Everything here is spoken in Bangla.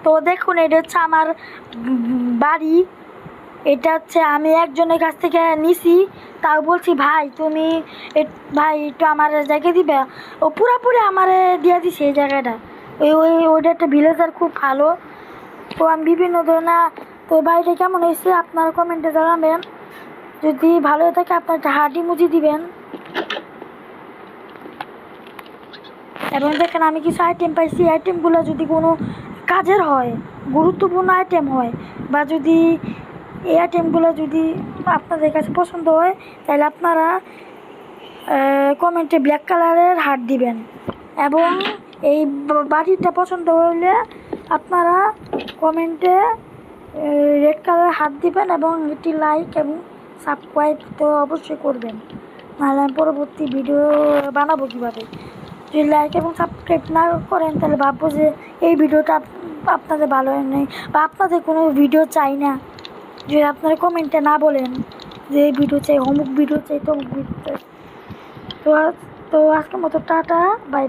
তো দেখুন এটা হচ্ছে আমার বাড়ি। এটা হচ্ছে আমি একজনের কাছ থেকে নিছি, তাও বলছি ভাই তুমি ভাই একটু আমার জায়গা দিবে, ও পুরোপুরি আমার দিয়ে দিছে এই জায়গাটা। ওইটা একটা ভিলেজার খুব ভালো। তো আমি বিভিন্ন ধরনের, তো বাড়িটা কেমন হয়েছে আপনার কমেন্টে জানাবেন। যদি ভালো হয়ে থাকে আপনার একটা হার্ট ইমোজি দিবেন। এবং দেখেন আমি কিছু আইটেম পাইছি, আইটেমগুলো যদি কোনো কাজের হয়, গুরুত্বপূর্ণ আইটেম হয়, বা যদি এই আইটেমগুলো যদি আপনাদের কাছে পছন্দ হয়, তাহলে আপনারা কমেন্টে ব্ল্যাক কালারের হার্ট দিবেন। এবং এই বাড়িটা পছন্দ হলে আপনারা কমেন্টে রেড কালার হার্ট দিবেন এবং এটি লাইক এবং সাবস্ক্রাইব তো অবশ্যই করবেন, নাহলে আমি পরবর্তী ভিডিও বানাবো কীভাবে। যদি লাইক এবং সাবস্ক্রাইব না করেন তাহলে ভাববো যে এই ভিডিওটা আপনাদের ভালো হয় নাই, বা আপনাদের কোনো ভিডিও চাই না। যদি আপনারা কমেন্টে না বলেন যে এই ভিডিও চাই, অমুক ভিডিও চাই, তমুক ভিডিও চাই। তো আজকের মতো টাটা, বাই।